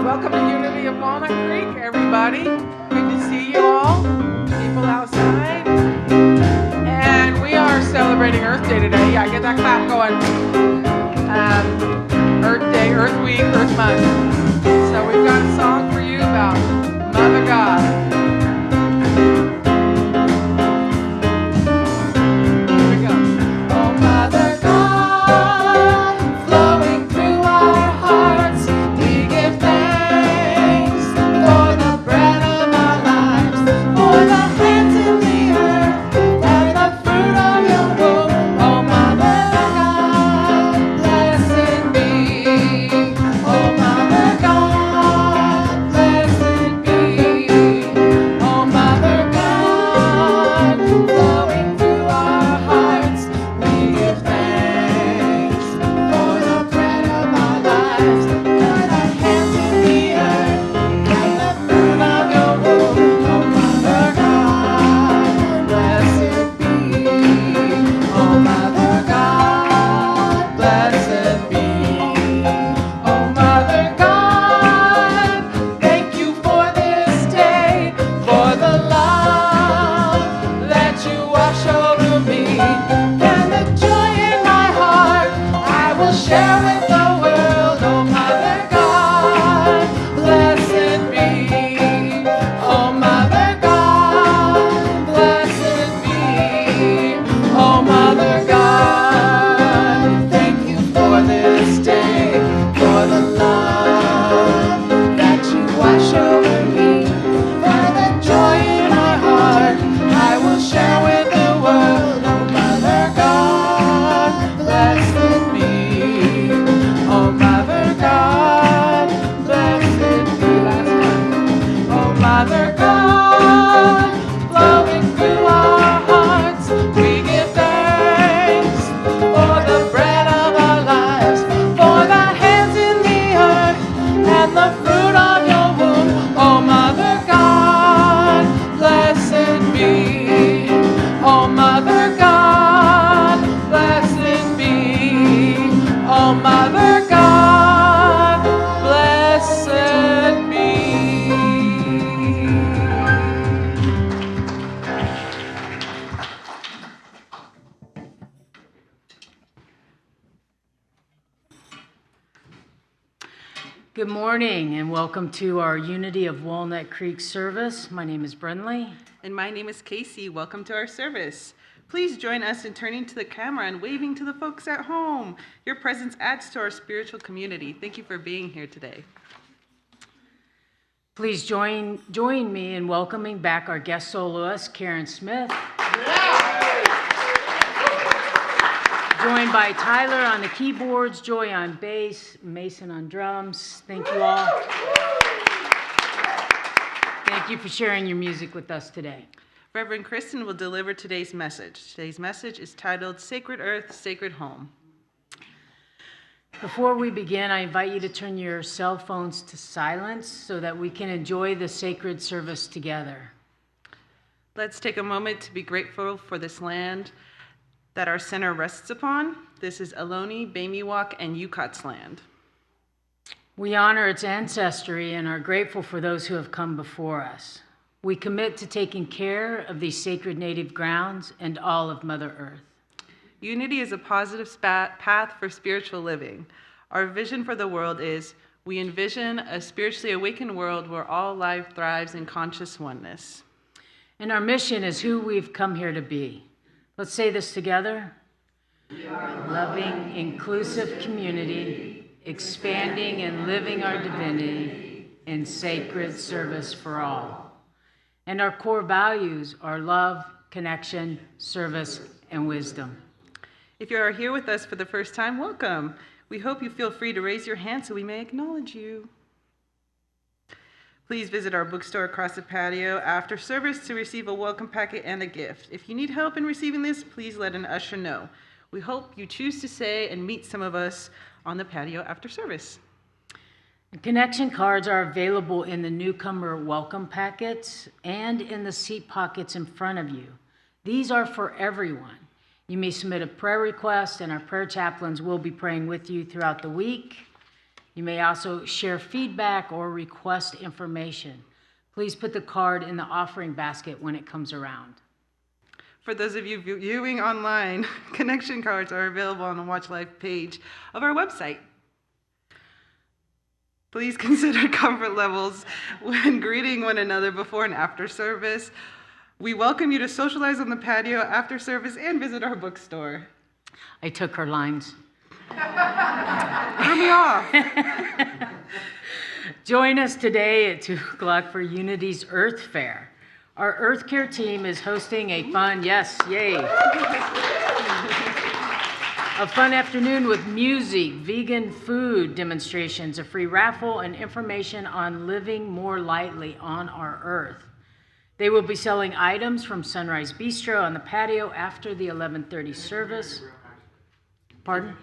Welcome to Unity of Walnut Creek, everybody. Good to see you all, people outside. And we are celebrating Earth Day today. Yeah, get that clap going. Earth Day, Earth Week, Earth Month. So we've got a song for you about Mother God. Hail, Mother God, blessed be. Good morning and welcome to our Unity of Walnut Creek service. My name is Brenley. And my name is Casey. Welcome to our service. Please join us in turning to the camera and waving to the folks at home. Your presence adds to our spiritual community. Thank you for being here today. Please join me in welcoming back our guest soloist, Karen Smith. Joined by Tyler on the keyboards, Joy on bass, Mason on drums. Thank you all. Thank you for sharing your music with us today. Reverend Kristen will deliver today's message. Today's message is titled Sacred Earth, Sacred Home. Before we begin, I invite you to turn your cell phones to silence so that we can enjoy the sacred service together. Let's take a moment to be grateful for this land that our center rests upon. This is Ohlone, Bamiwak, and Yukat's land. We honor its ancestry and are grateful for those who have come before us. We commit to taking care of these sacred native grounds and all of Mother Earth. Unity is a positive path for spiritual living. Our vision for the world is, we envision a spiritually awakened world where all life thrives in conscious oneness. And our mission is who we've come here to be. Let's say this together. We are a loving, inclusive community, expanding and living our divinity in sacred service for all. And our core values are love, connection, service, and wisdom. If you are here with us for the first time, welcome. We hope you feel free to raise your hand so we may acknowledge you. Please visit our bookstore across the patio after service to receive a welcome packet and a gift. If you need help in receiving this, please let an usher know. We hope you choose to stay and meet some of us on the patio after service. Connection cards are available in the newcomer welcome packets and in the seat pockets in front of you. These are for everyone. You may submit a prayer request, and our prayer chaplains will be praying with you throughout the week. You may also share feedback or request information. Please put the card in the offering basket when it comes around. For those of you viewing online, connection cards are available on the Watch Live page of our website. Please consider comfort levels when greeting one another before and after service. We welcome you to socialize on the patio after service and visit our bookstore. I took her lines. Threw me off. Join us today at 2 o'clock for Unity's Earth Fair. Our Earth Care team is hosting a fun, yes, yay, a fun afternoon with music, vegan food demonstrations, a free raffle, and information on living more lightly on our Earth. They will be selling items from Sunrise Bistro on the patio after the 11:30 service. Pardon?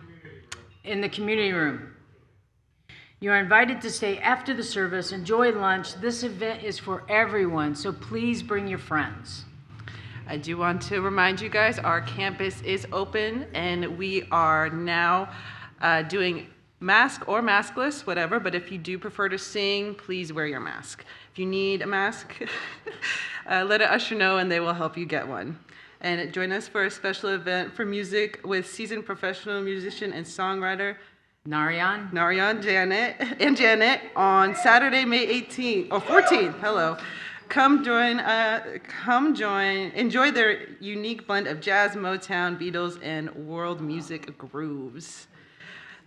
In the community room. You are invited to stay after the service, enjoy lunch. This event is for everyone, so please bring your friends. I do want to remind you guys, our campus is open and we are now doing mask or maskless, whatever, but if you do prefer to sing, please wear your mask. If you need a mask, let an usher know and they will help you get one. And join us for a special event for music with seasoned professional musician and songwriter Narayan, Janet on Saturday, May 18th or 14th. Hello. Come join, enjoy their unique blend of jazz, Motown, Beatles, and world music grooves.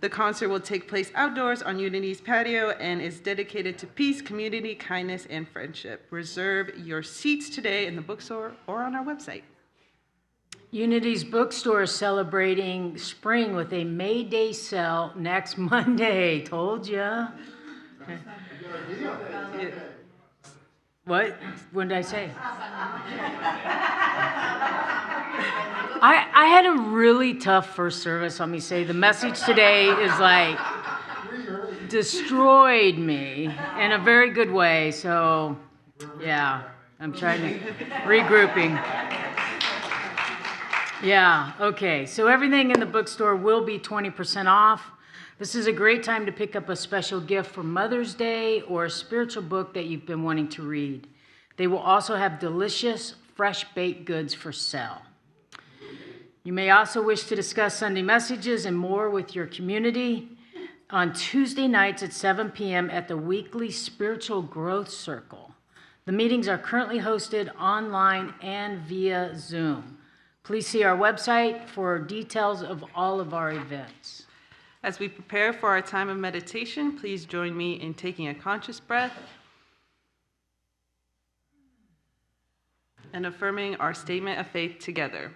The concert will take place outdoors on Unity's patio and is dedicated to peace, community, kindness, and friendship. Reserve your seats today in the bookstore or on our website. Unity's bookstore is celebrating spring with a May Day sale next Monday. Told ya. What? What did I say? I had a really tough first service, let me say. The message today is like destroyed me in a very good way. So, yeah, I'm trying to regrouping. Yeah, okay. So everything in the bookstore will be 20% off. This is a great time to pick up a special gift for Mother's Day or a spiritual book that you've been wanting to read. They will also have delicious, fresh baked goods for sale. You may also wish to discuss Sunday messages and more with your community on Tuesday nights at 7 p.m. at the weekly Spiritual Growth Circle. The meetings are currently hosted online and via Zoom. Please see our website for details of all of our events. As we prepare for our time of meditation, please join me in taking a conscious breath and affirming our statement of faith together.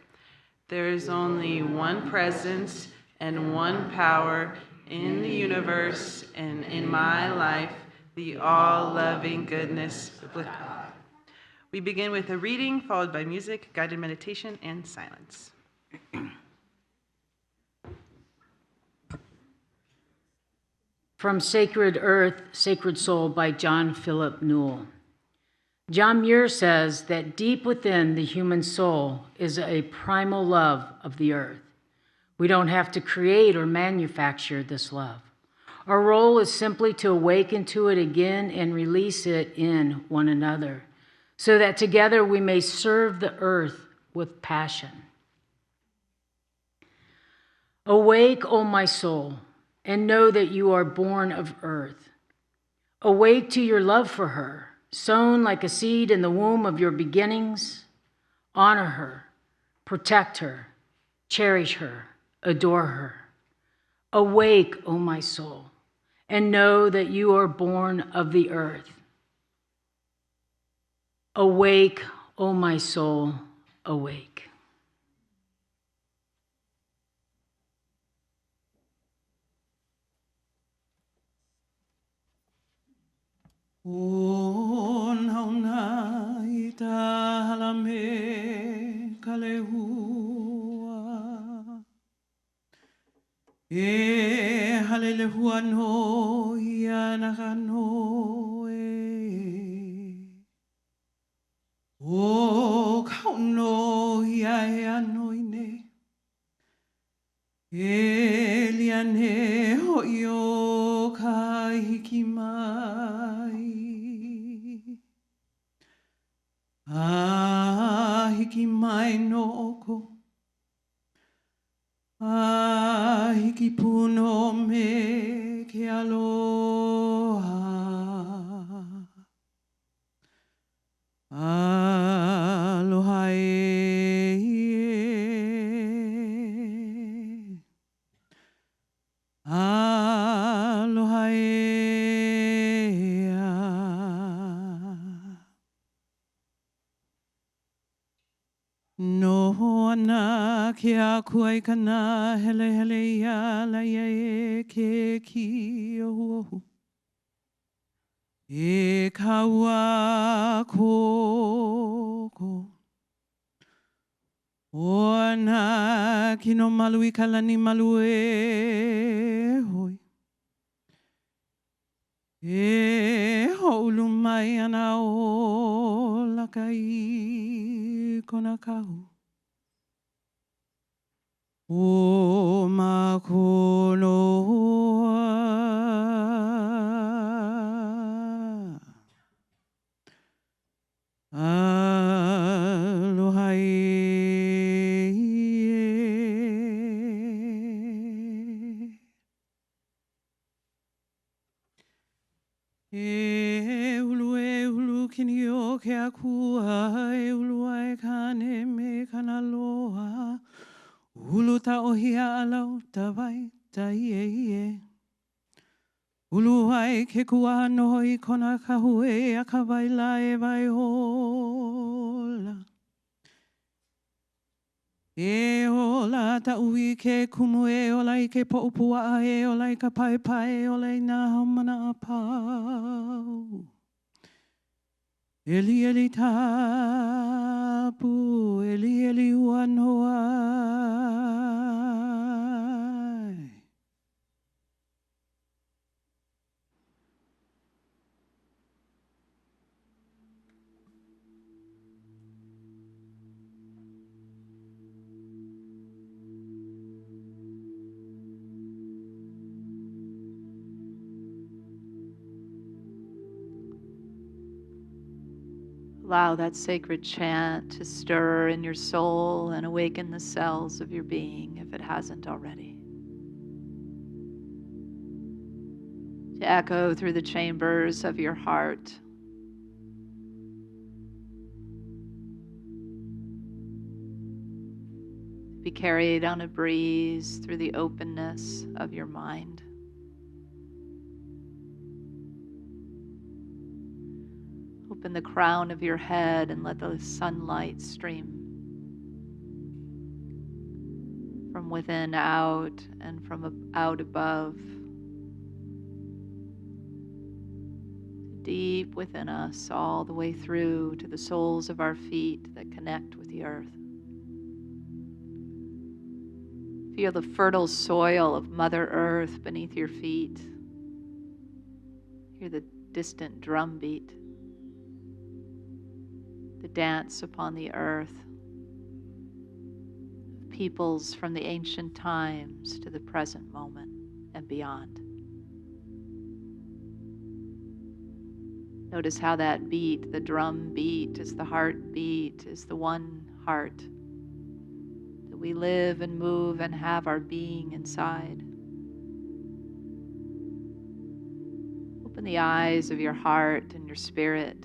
There is only one presence and one power in the universe and in my life, the all-loving goodness of God. We begin with a reading, followed by music, guided meditation, and silence. From Sacred Earth, Sacred Soul by John Philip Newell. John Muir says that deep within the human soul is a primal love of the earth. We don't have to create or manufacture this love. Our role is simply to awaken to it again and release it in one another, so that together we may serve the earth with passion. Awake, O my soul, and know that you are born of earth. Awake to your love for her, sown like a seed in the womb of your beginnings. Honor her, protect her, cherish her, adore her. Awake, O my soul, and know that you are born of the earth. Awake, O my soul, awake. O nauna ita halame kalehua e halelehua no iana no e o kauno ia no ine e liane ho yo kai hikimai hiki mai no oko hiki puno me ke aloha aloha aloha no ana ke a kuai kana hele hele ia la ia e ke ki ohu e kaua koko o ana kino malu i kalani malu e hoi e houlu mai ana o lakai kona kahu o makonoa aloha e ulu kini o ke akua e ulu ai kane me kana loa ulu ta ohia alau ta vai ta ie ulu ai ke kua no i kona kahue a ka vai la e vai hola e ola ta ui ke kumu e ola i ke poupua e ola i ka pai pai ola i nā hamana a pau eli eli tapu eli eli uanoai Allow that sacred chant to stir in your soul and awaken the cells of your being if it hasn't already. To echo through the chambers of your heart. Be carried on a breeze through the openness of your mind. Open the crown of your head and let the sunlight stream from within out and from out above, deep within us, all the way through to the soles of our feet that connect with the earth. Feel the fertile soil of Mother Earth beneath your feet. Hear the distant drumbeat, the dance upon the earth, peoples from the ancient times to the present moment and beyond. Notice how that beat, the drum beat, is the heartbeat, is the one heart that we live and move and have our being inside. Open the eyes of your heart and your spirit,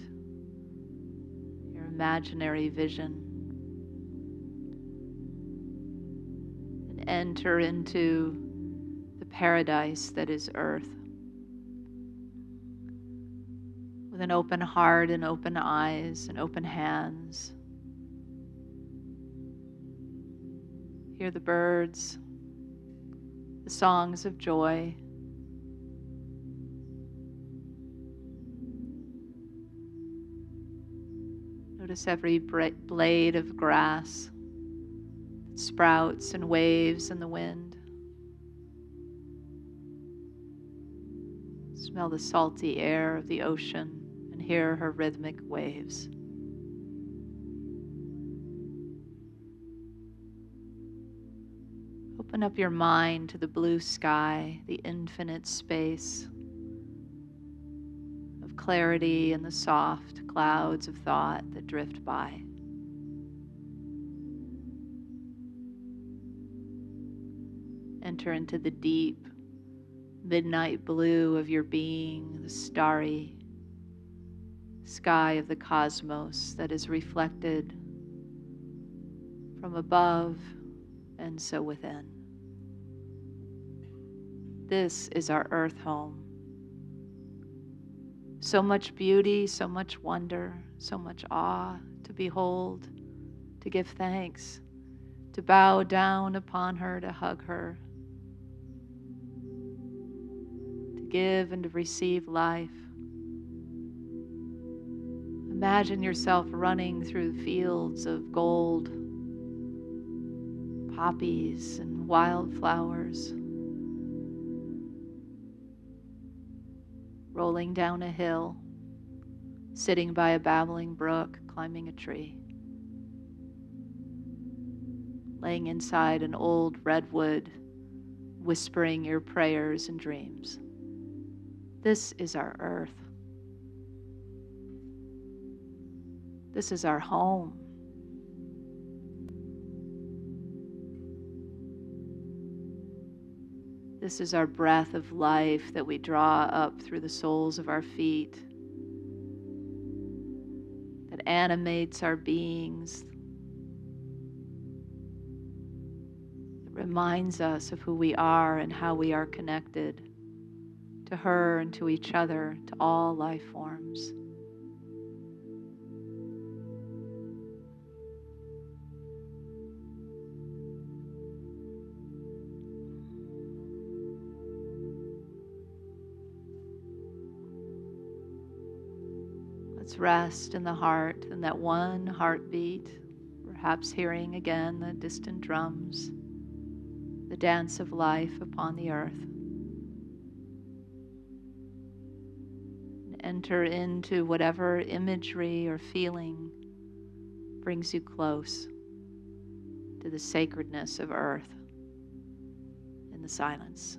your imaginary vision, and enter into the paradise that is earth. With an open heart and open eyes and open hands. Hear the birds, the songs of joy. Notice every blade of grass that sprouts and waves in the wind. Smell the salty air of the ocean and hear her rhythmic waves. Open up your mind to the blue sky, the infinite space of clarity and the soft clouds of thought that drift by. Enter into the deep midnight blue of your being, the starry sky of the cosmos that is reflected from above and so within. This is our earth home. So much beauty, so much wonder, so much awe to behold, to give thanks, to bow down upon her, to hug her, to give and to receive life. Imagine yourself running through fields of gold, poppies and wildflowers, rolling down a hill, sitting by a babbling brook, climbing a tree, laying inside an old redwood, whispering your prayers and dreams. This is our earth. This is our home. This is our breath of life that we draw up through the soles of our feet, that animates our beings, that reminds us of who we are and how we are connected to her and to each other, to all life forms. Let's rest in the heart, in that one heartbeat, perhaps hearing again the distant drums, the dance of life upon the earth. And enter into whatever imagery or feeling brings you close to the sacredness of earth in the silence.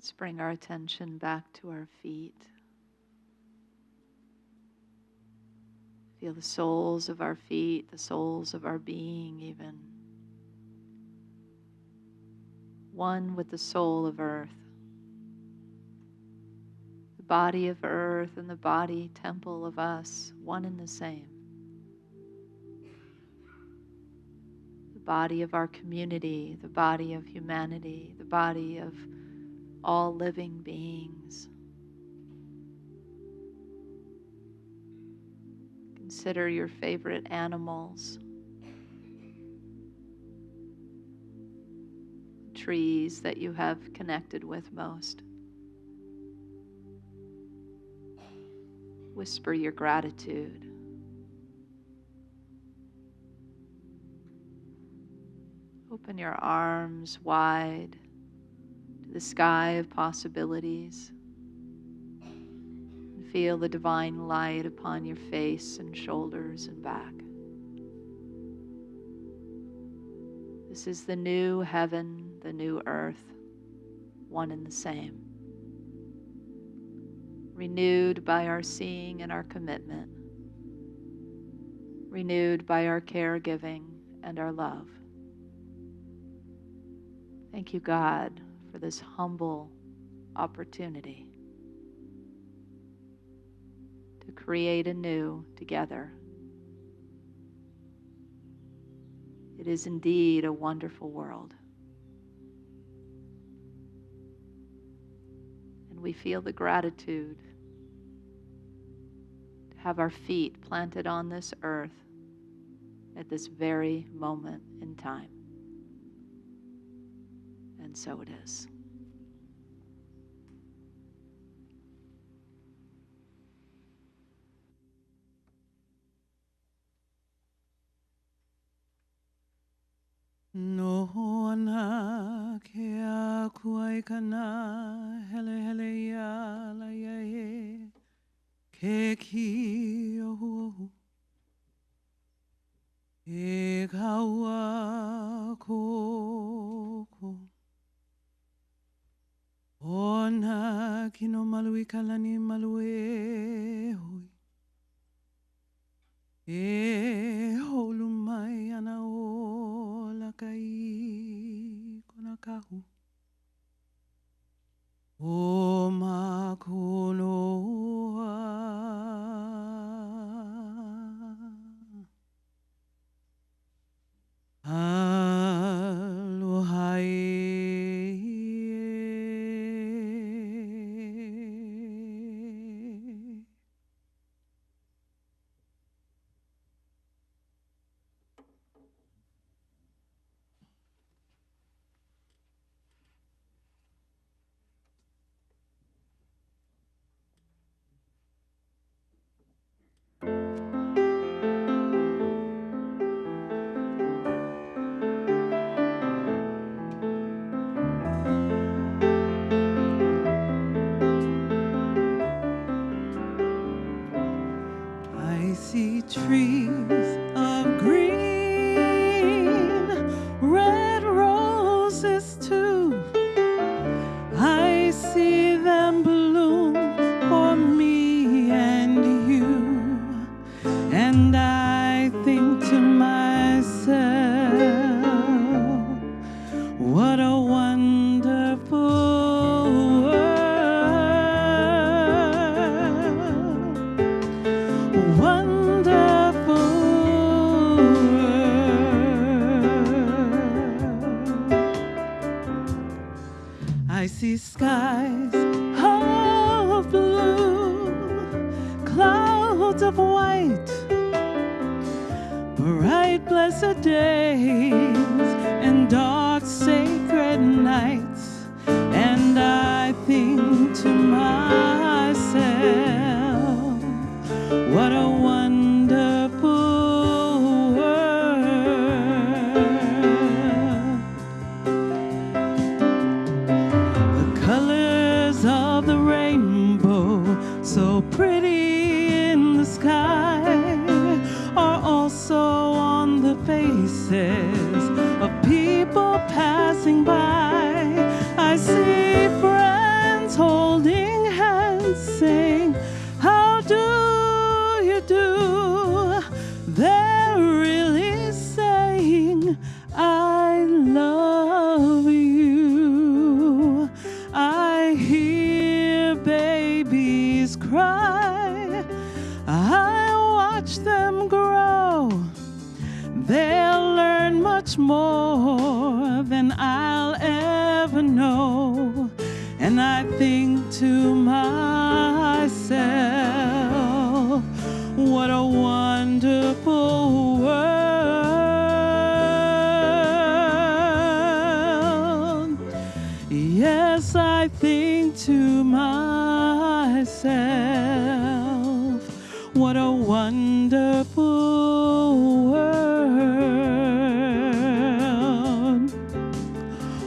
Let's bring our attention back to our feet. Feel the soles of our feet, the soles of our being even. One with the soul of earth. The body of earth and the body temple of us, one and the same. The body of our community, the body of humanity, the body of all living beings. Consider your favorite animals, trees that you have connected with most. Whisper your gratitude. Open your arms wide to the sky of possibilities. Feel the divine light upon your face and shoulders and back. This is the new heaven, the new earth, one and the same. Renewed by our seeing and our commitment. Renewed by our caregiving and our love. Thank you, God, for this humble opportunity to create anew together. It is indeed a wonderful world. And we feel the gratitude to have our feet planted on this earth at this very moment in time. And so it is. No ana ke a kuai kana hele hele ya la ya e ke ki o e kaua koko ona kino malui kalani malue hui e holu mai ana o la kai kona kahu o makonoa I see trees of green, red roses too. I see them bloom for me and you. And I think to myself, what a wonderful world. Wonderful world. I see skies of blue, clouds of white, bright blessed days and dark sacred nights. And I think to myself, what a wonderful world. The colors of the rainbow, so pretty in the sky, are also on the faces of people passing by. I see friends more than I'll ever know. And I think to myself, what a wonderful world. Yes, I think to myself, what a wonderful world.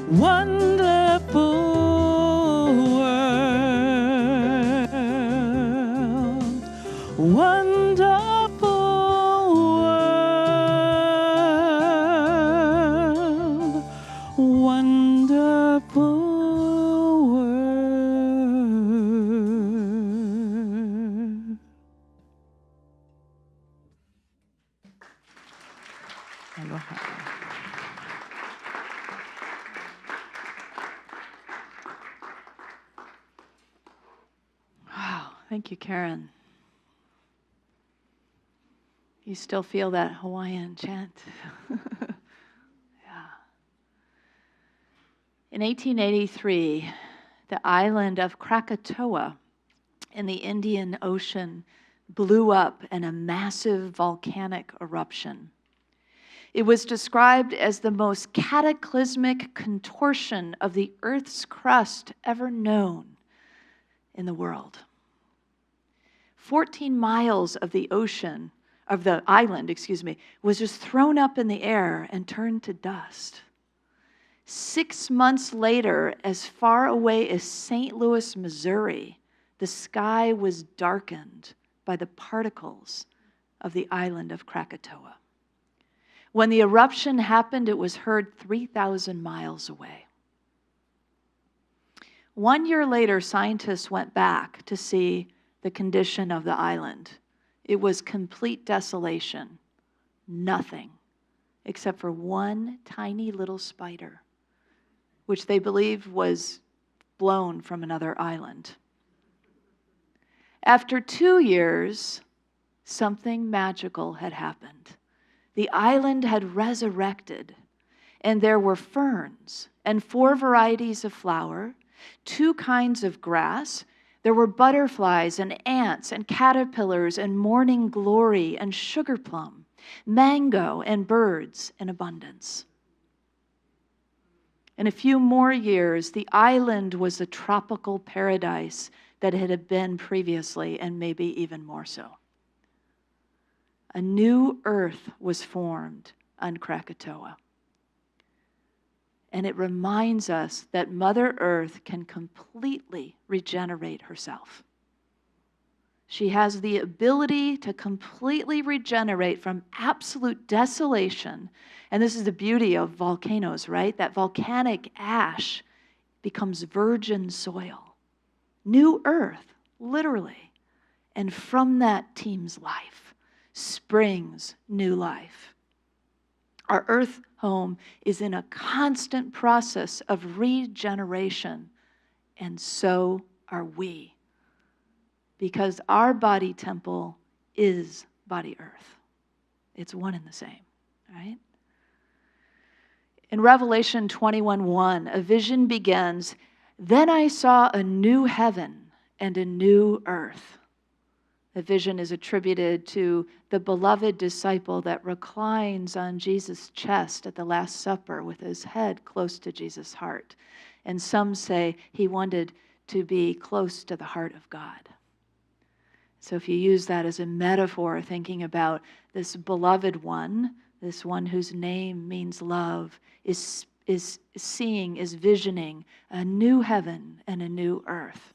Wonderful world. Wonderful world. Wonderful world. Aloha. Wow, thank you, Karen. You still feel that Hawaiian chant? Yeah. In 1883, the island of Krakatoa in the Indian Ocean blew up in a massive volcanic eruption. It was described as the most cataclysmic contortion of the Earth's crust ever known in the world. 14 miles of the ocean, of the island, was just thrown up in the air and turned to dust. 6 months later, as far away as St. Louis, Missouri, the sky was darkened by the particles of the island of Krakatoa. When the eruption happened, it was heard 3,000 miles away. 1 year later, scientists went back to see the condition of the island. It was complete desolation, nothing, except for one tiny little spider, which they believed was blown from another island. After 2 years, something magical had happened. The island had resurrected, and there were ferns and 4 varieties of flower, 2 kinds of grass. There were butterflies and ants and caterpillars and morning glory and sugar plum, mango and birds in abundance. In a few more years, the island was a tropical paradise that it had been previously, and maybe even more so. A new earth was formed on Krakatoa. And it reminds us that Mother Earth can completely regenerate herself. She has the ability to completely regenerate from absolute desolation. And this is the beauty of volcanoes, right? That volcanic ash becomes virgin soil. New earth, literally. And from that teem's life. Springs new life. Our earth home is in a constant process of regeneration, and so are we. Because our body temple is body earth. It's one and the same, right? In Revelation 21:1, a vision begins, "Then I saw a new heaven and a new earth." The vision is attributed to the beloved disciple that reclines on Jesus' chest at the Last Supper with his head close to Jesus' heart. And some say he wanted to be close to the heart of God. So if you use that as a metaphor, thinking about this beloved one, this one whose name means love, is visioning a new heaven and a new earth.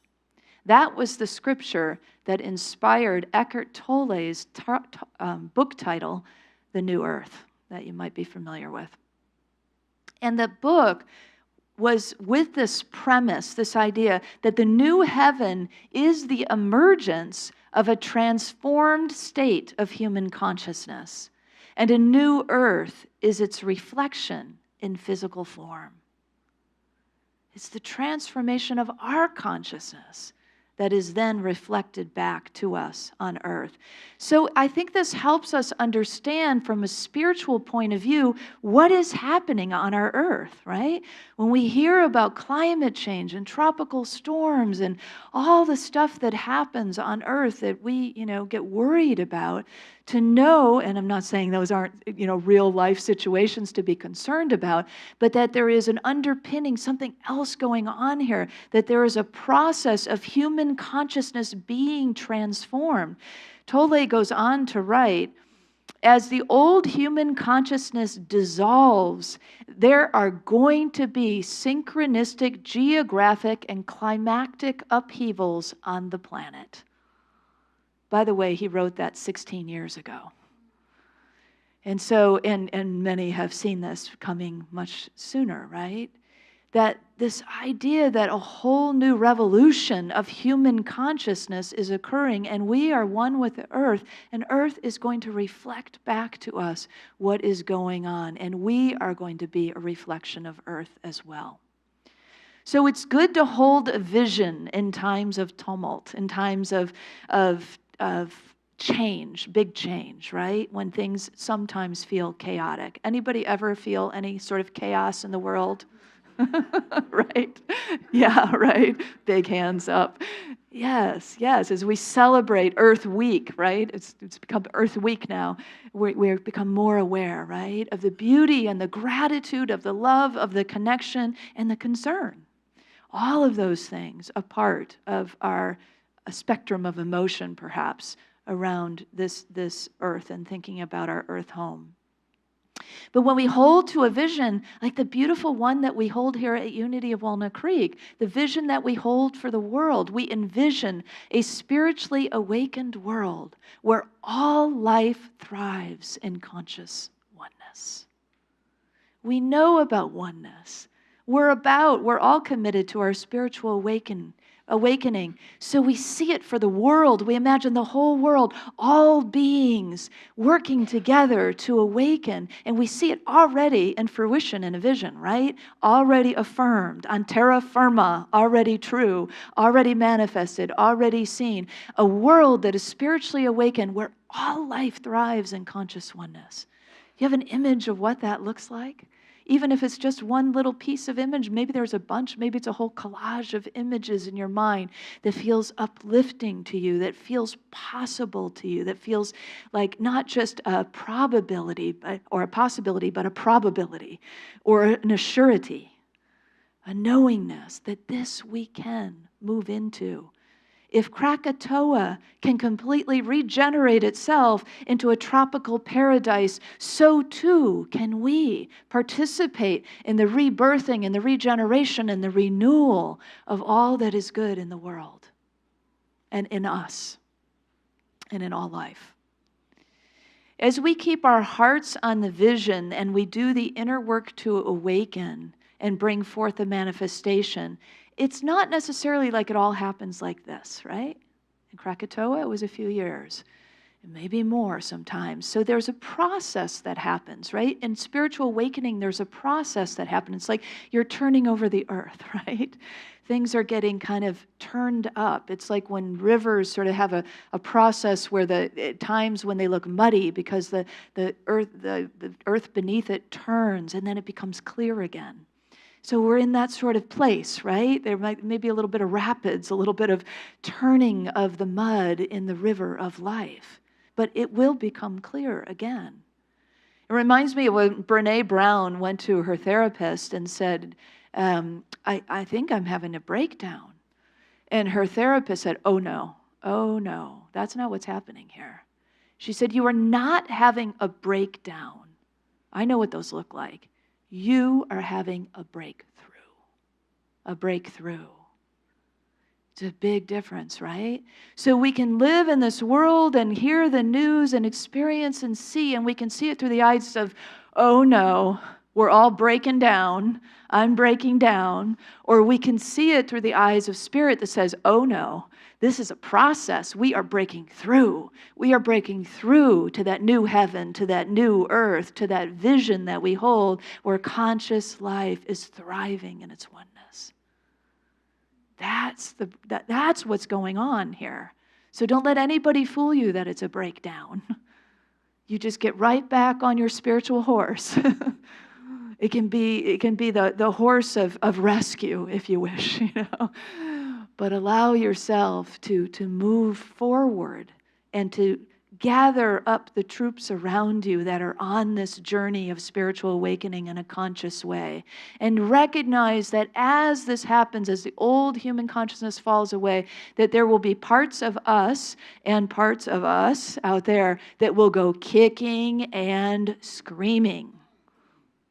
That was the scripture that inspired Eckhart Tolle's book title, The New Earth, that you might be familiar with. And the book was with this premise, this idea that the new heaven is the emergence of a transformed state of human consciousness, and a new earth is its reflection in physical form. It's the transformation of our consciousness that is then reflected back to us on earth. So I think this helps us understand from a spiritual point of view what is happening on our earth, right? When we hear about climate change and tropical storms and all the stuff that happens on earth that we, get worried about, to know, and I'm not saying those aren't, real life situations to be concerned about, but that there is an underpinning, something else going on here, that there is a process of human consciousness being transformed. Thiele goes on to write, as the old human consciousness dissolves, there are going to be synchronistic, geographic, and climactic upheavals on the planet. By the way, he wrote that 16 years ago. And so, and many have seen this coming much sooner, right? That this idea that a whole new revolution of human consciousness is occurring, and we are one with the earth, and earth is going to reflect back to us what is going on, and we are going to be a reflection of earth as well. So it's good to hold a vision in times of tumult, in times of change, big change, right? When things sometimes feel chaotic. Anybody ever feel any sort of chaos in the world? Right? Yeah, right? Big hands up. Yes, as we celebrate Earth Week, right? It's become Earth Week now. We've become more aware, right? Of the beauty and the gratitude, of the love, of the connection, and the concern. All of those things a part of a spectrum of emotion, perhaps, around this earth and thinking about our earth home. But when we hold to a vision, like the beautiful one that we hold here at Unity of Walnut Creek, the vision that we hold for the world, we envision a spiritually awakened world where all life thrives in conscious oneness. We know about oneness. We're all committed to our spiritual awakening. So we see it for the world. We imagine the whole world, all beings working together to awaken. And we see it already in fruition in a vision, right? Already affirmed, on terra firma, already true, already manifested, already seen. A world that is spiritually awakened where all life thrives in conscious oneness. You have an image of what that looks like? Even if it's just one little piece of image, maybe there's a bunch, maybe it's a whole collage of images in your mind that feels uplifting to you, that feels possible to you, that feels like not just a probability or a possibility, but a probability or an assurity, a knowingness that this we can move into. If Krakatoa can completely regenerate itself into a tropical paradise, so too can we participate in the rebirthing and the regeneration and the renewal of all that is good in the world and in us and in all life. As we keep our hearts on the vision and we do the inner work to awaken and bring forth a manifestation, it's not necessarily like it all happens like this, right? In Krakatoa, it was a few years, and maybe more sometimes. So there's a process that happens, right? In spiritual awakening, there's a process that happens. It's like you're turning over the earth, right? Things are getting kind of turned up. It's like when rivers sort of have a process where at times when they look muddy because the earth beneath it turns and then it becomes clear again. So we're in that sort of place, right? There might be a little bit of rapids, a little bit of turning of the mud in the river of life. But it will become clear again. It reminds me of when Brene Brown went to her therapist and said, I think I'm having a breakdown. And her therapist said, oh no, that's not what's happening here. She said, you are not having a breakdown. I know what those look like. You are having a breakthrough. A breakthrough. It's a big difference, right? So we can live in this world and hear the news and experience and see, and we can see it through the eyes of, oh no, we're all breaking down, I'm breaking down. Or we can see it through the eyes of spirit that says, oh no, this is a process. We are breaking through. We are breaking through to that new heaven, to that new earth, to that vision that we hold where conscious life is thriving in its oneness. That's what's going on here. So don't let anybody fool you that it's a breakdown. You just get right back on your spiritual horse. It can be the horse of rescue, if you wish, But allow yourself to move forward and to gather up the troops around you that are on this journey of spiritual awakening in a conscious way. And recognize that as this happens, as the old human consciousness falls away, that there will be parts of us and parts of us out there that will go kicking and screaming.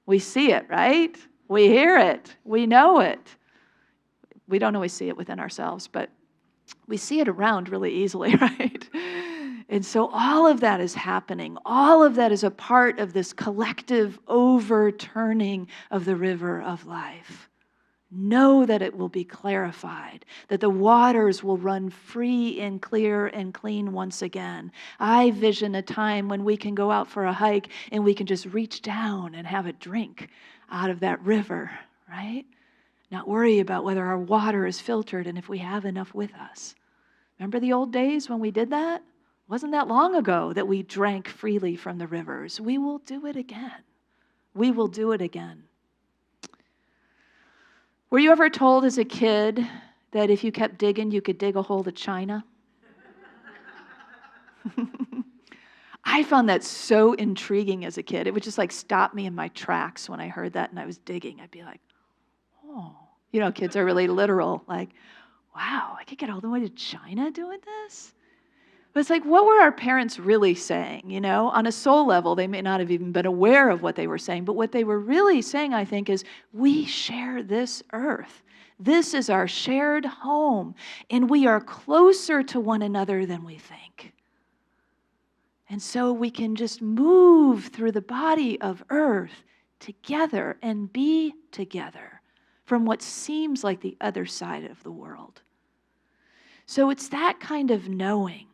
We see it, right? We hear it. We know it. We don't always see it within ourselves, but we see it around really easily, right? And so all of that is happening. All of that is a part of this collective overturning of the river of life. Know that it will be clarified, that the waters will run free and clear and clean once again. I vision a time when we can go out for a hike and we can just reach down and have a drink out of that river, right? Not worry about whether our water is filtered and if we have enough with us. Remember the old days when we did that? Wasn't that long ago that we drank freely from the rivers. We will do it again. We will do it again. Were you ever told as a kid that if you kept digging, you could dig a hole to China? I found that so intriguing as a kid. It would just stop me in my tracks when I heard that and I was digging. I'd be like, oh. Kids are really literal. Like, wow, I could get all the way to China doing this? But it's what were our parents really saying? On a soul level, they may not have even been aware of what they were saying, but what they were really saying, I think, is we share this earth. This is our shared home, and we are closer to one another than we think. And so we can just move through the body of earth together and be together from what seems like the other side of the world. So it's that kind of knowing.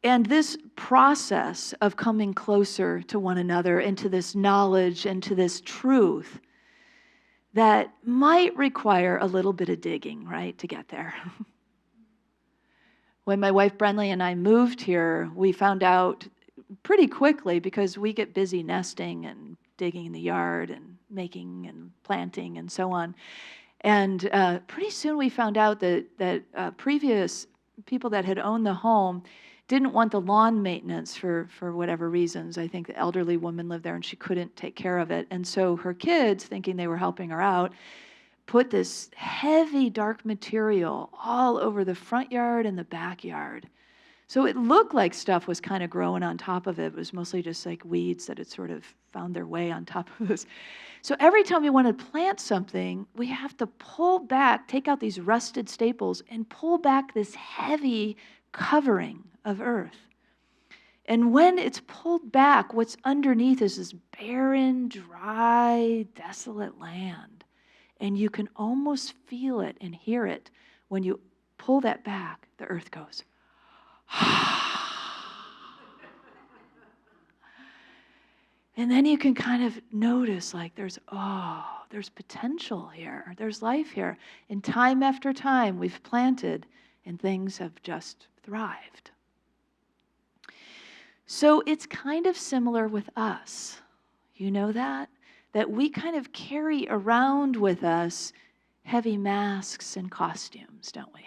And this process of coming closer to one another and to this knowledge and to this truth that might require a little bit of digging, right, to get there. When my wife Brenly and I moved here, we found out pretty quickly, because we get busy nesting and digging in the yard and making and planting and so on. And pretty soon we found out that previous people that had owned the home didn't want the lawn maintenance for whatever reasons. I think the elderly woman lived there and she couldn't take care of it. And so her kids, thinking they were helping her out, put this heavy dark material all over the front yard and the backyard. So it looked like stuff was kind of growing on top of it. It was mostly just weeds that had sort of found their way on top of this. So every time we want to plant something, we have to pull back, take out these rusted staples and pull back this heavy covering of earth. And when it's pulled back, what's underneath is this barren, dry, desolate land. And you can almost feel it and hear it. When you pull that back, the earth goes, and then you can kind of notice there's potential here. There's life here. And time after time, we've planted and things have just thrived. So it's kind of similar with us. You know that? That we kind of carry around with us heavy masks and costumes, don't we?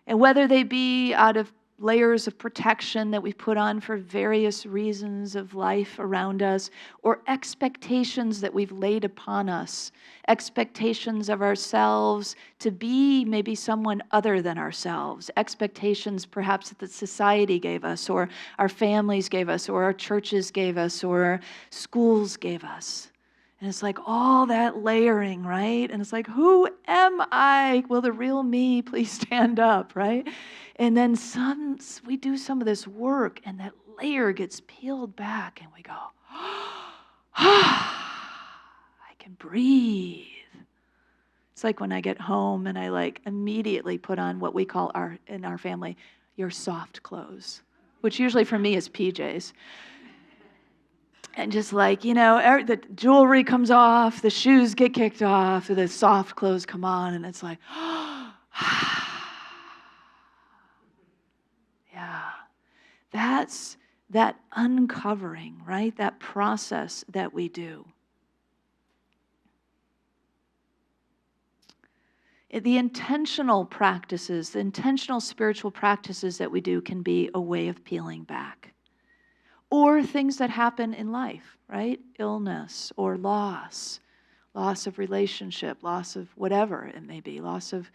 And whether they be out of layers of protection that we put on for various reasons of life around us, or expectations that we've laid upon us, expectations of ourselves to be maybe someone other than ourselves, expectations perhaps that the society gave us, or our families gave us, or our churches gave us, or our schools gave us. And it's all that layering, right? And it's who am I? Will the real me please stand up, right? And then we do some of this work and that layer gets peeled back and we go, I can breathe. It's when I get home and I immediately put on what we call in our family, your soft clothes, which usually for me is PJs. And just like, the jewelry comes off, the shoes get kicked off, the soft clothes come on, and it's like, yeah. That's that uncovering, right? That process that we do. The intentional practices, the intentional spiritual practices that we do can be a way of peeling back. Or things that happen in life, right? Illness or loss of relationship, loss of whatever it may be, loss of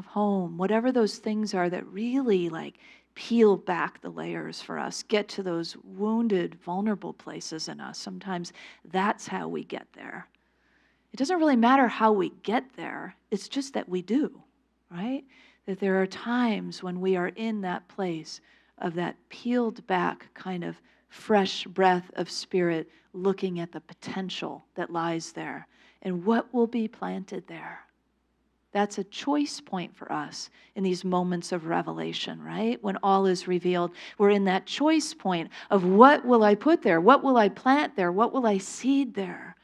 home, whatever those things are that really like peel back the layers for us, get to those wounded, vulnerable places in us. Sometimes that's how we get there. It doesn't really matter how we get there, it's just that we do, right? That there are times when we are in that place of that peeled back kind of fresh breath of spirit, looking at the potential that lies there and what will be planted there. That's a choice point for us in these moments of revelation, right? When all is revealed, we're in that choice point of what will I put there? What will I plant there? What will I seed there?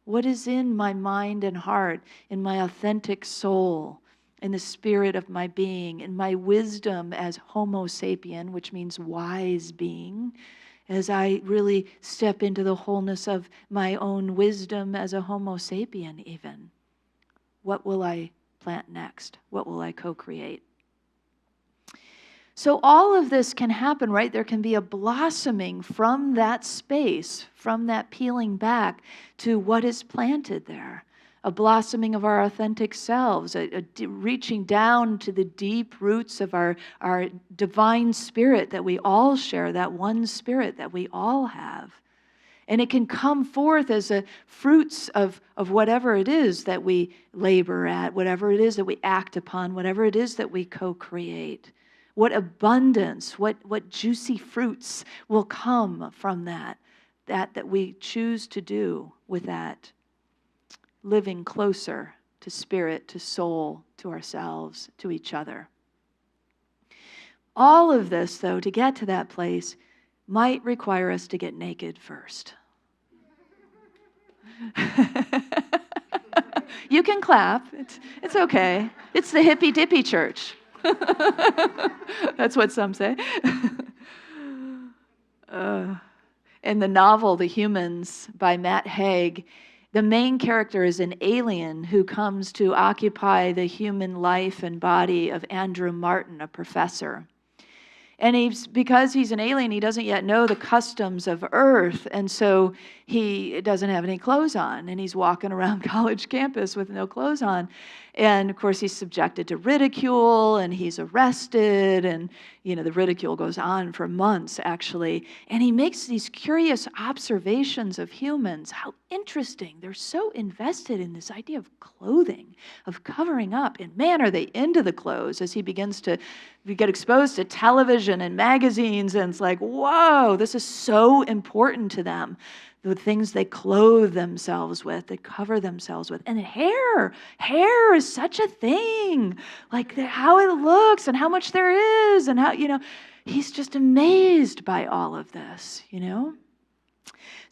What is in my mind and heart, in my authentic soul, in the spirit of my being, in my wisdom as Homo sapien, which means wise being, as I really step into the wholeness of my own wisdom as a Homo sapien even. What will I plant next? What will I co-create? So all of this can happen, right? There can be a blossoming from that space, from that peeling back to what is planted there. A blossoming of our authentic selves, reaching down to the deep roots of our divine spirit that we all share, that one spirit that we all have. And it can come forth as a fruits of whatever it is that we labor at, whatever it is that we act upon, whatever it is that we co-create. What abundance, what juicy fruits will come from that we choose to do with that. Living closer to spirit, to soul, to ourselves, to each other. All of this, though, to get to that place, might require us to get naked first. You can clap. It's okay. It's the hippy-dippy church. That's what some say. In the novel, The Humans, by Matt Haig, the main character is an alien who comes to occupy the human life and body of Andrew Martin, a professor. And because he's an alien, he doesn't yet know the customs of Earth, and so he doesn't have any clothes on, and he's walking around college campus with no clothes on. And of course, he's subjected to ridicule, and he's arrested, and the ridicule goes on for months, actually. And he makes these curious observations of humans. How interesting. They're so invested in this idea of clothing, of covering up. And man, are they into the clothes as he begins to get exposed to television and magazines, and it's like, whoa, this is so important to them. The things they clothe themselves with, they cover themselves with. And hair is such a thing. Like how it looks and how much there is and how, he's just amazed by all of this, So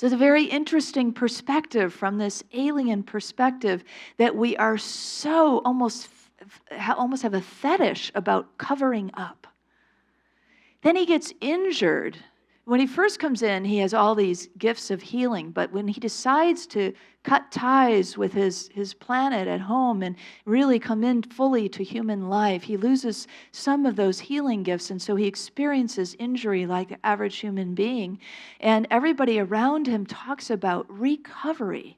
it's a very interesting perspective from this alien perspective that we are so almost have a fetish about covering up. Then he gets injured. When he first comes in, he has all these gifts of healing, but when he decides to cut ties with his planet at home and really come in fully to human life, he loses some of those healing gifts, and so he experiences injury like the average human being. And everybody around him talks about recovery,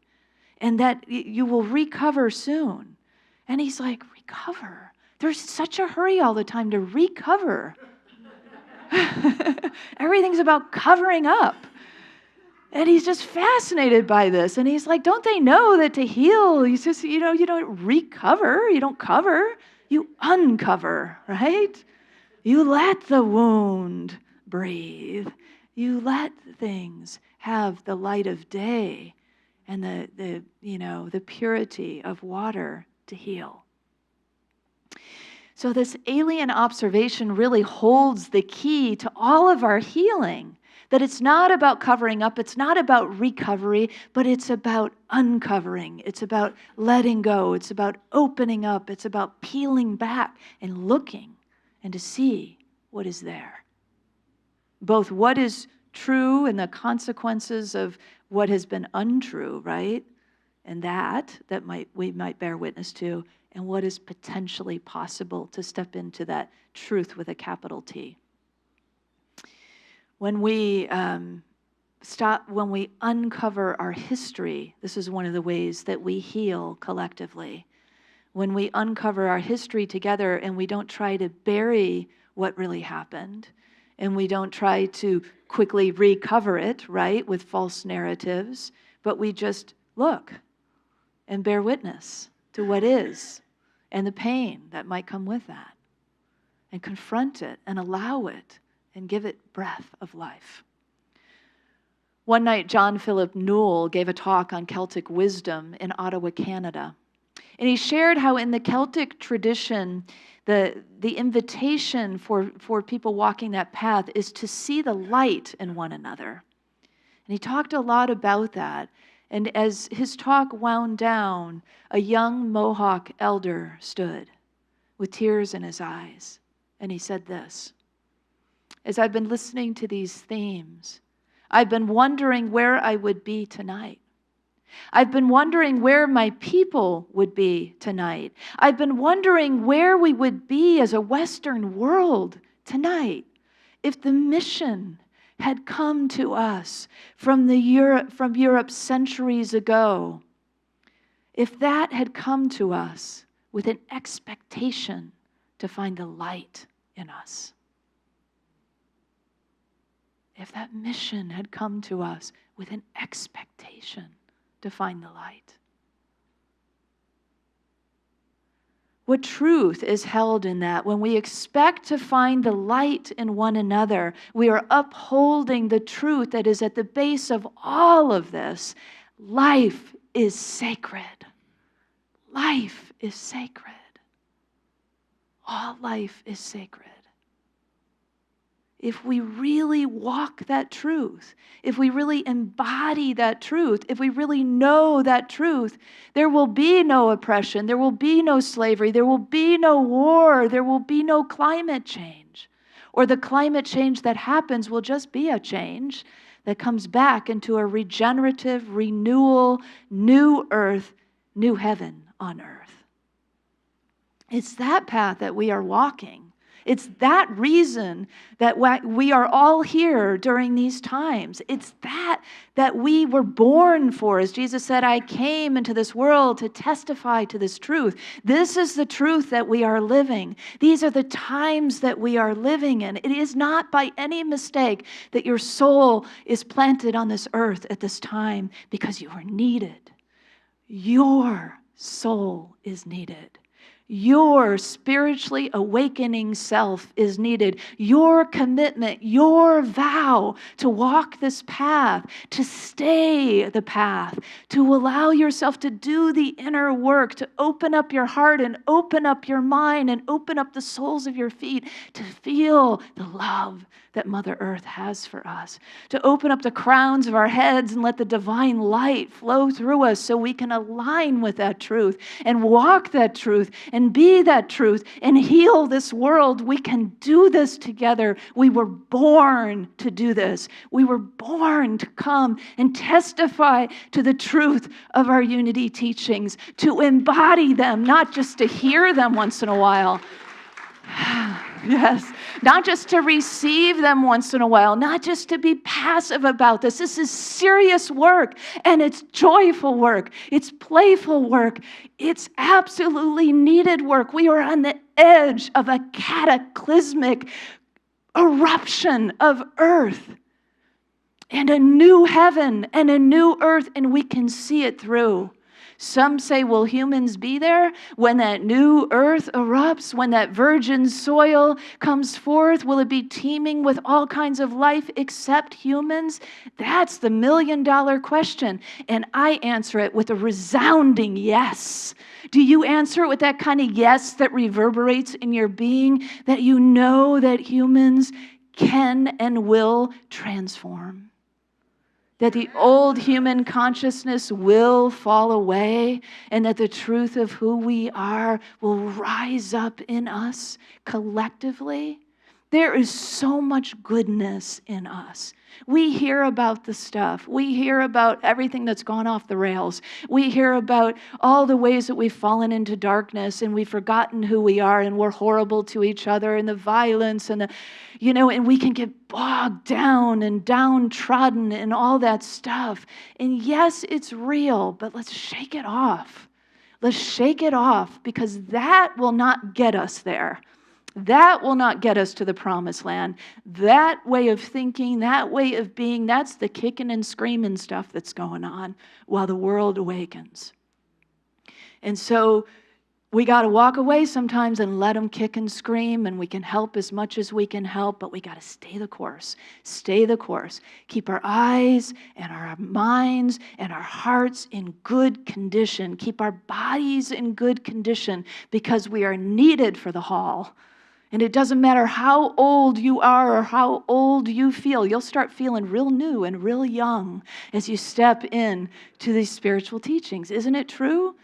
and that you will recover soon. And he's like, recover? There's such a hurry all the time to recover. Everything's about covering up. And he's just fascinated by this. And he's like, don't they know that to heal, he's just, you don't recover, you don't cover, you uncover, right? You let the wound breathe. You let things have the light of day and the purity of water to heal. So this alien observation really holds the key to all of our healing, That it's not about covering up, it's not about recovery, but it's about uncovering. It's about letting go. It's about opening up. It's about peeling back and looking and to see what is there. Both what is true and the consequences of what has been untrue, right? And that we might bear witness to, and what is potentially possible to step into that truth with a capital T. When we uncover our history, this is one of the ways that we heal collectively. When we uncover our history together and we don't try to bury what really happened, and we don't try to quickly recover it, right, with false narratives, but we just look and bear witness to what is and the pain that might come with that, and confront it and allow it and give it breath of life. One night, John Philip Newell gave a talk on Celtic wisdom in Ottawa, Canada. And he shared how in the Celtic tradition, the invitation for people walking that path is to see the light in one another. And he talked a lot about that. And as his talk wound down, a young Mohawk elder stood with tears in his eyes. And he said this: as I've been listening to these themes, I've been wondering where I would be tonight. I've been wondering where my people would be tonight. I've been wondering where we would be as a Western world tonight if the mission had come to us from Europe centuries ago. If that had come to us with an expectation to find the light in us. If that mission had come to us with an expectation to find the light. What truth is held in that? When we expect to find the light in one another, we are upholding the truth that is at the base of all of this. Life is sacred. Life is sacred. All life is sacred. If we really walk that truth, if we really embody that truth, if we really know that truth, there will be no oppression, there will be no slavery, there will be no war, there will be no climate change. Or the climate change that happens will just be a change that comes back into a regenerative, renewal, new earth, new heaven on earth. It's that path that we are walking. It's that reason that we are all here during these times. It's that we were born for. As Jesus said, I came into this world to testify to this truth. This is the truth that we are living. These are the times that we are living in. It is not by any mistake that your soul is planted on this earth at this time because you are needed. Your soul is needed. Your spiritually awakening self is needed. Your commitment, your vow to walk this path, to stay the path, to allow yourself to do the inner work, to open up your heart and open up your mind and open up the soles of your feet to feel the love that Mother Earth has for us, to open up the crowns of our heads and let the divine light flow through us so we can align with that truth and walk that truth and be that truth and heal this world. We can do this together. We were born to do this. We were born to come and testify to the truth of our unity teachings, to embody them, not just to hear them once in a while. Yes, not just to receive them once in a while, not just to be passive about this. This is serious work, and it's joyful work. It's playful work. It's absolutely needed work. We are on the edge of a cataclysmic eruption of earth and a new heaven and a new earth, and we can see it through. Some say, will humans be there when that new earth erupts, when that virgin soil comes forth? Will it be teeming with all kinds of life except humans? That's the million-dollar question. And I answer it with a resounding yes. Do you answer it with that kind of yes that reverberates in your being, that you know that humans can and will transform. That the old human consciousness will fall away, and that the truth of who we are will rise up in us collectively. There is so much goodness in us. We hear about the stuff. We hear about everything that's gone off the rails. We hear about all the ways that we've fallen into darkness and we've forgotten who we are and we're horrible to each other and the violence and and we can get bogged down and downtrodden and all that stuff. And yes, it's real, but let's shake it off. Let's shake it off, because that will not get us there. That will not get us to the promised land. That way of thinking, that way of being, that's the kicking and screaming stuff that's going on while the world awakens. And so we got to walk away sometimes and let them kick and scream, and we can help as much as we can help, but we got to stay the course. Stay the course. Keep our eyes and our minds and our hearts in good condition. Keep our bodies in good condition, because we are needed for the haul. And it doesn't matter how old you are or how old you feel. You'll start feeling real new and real young as you step in to these spiritual teachings. Isn't it true?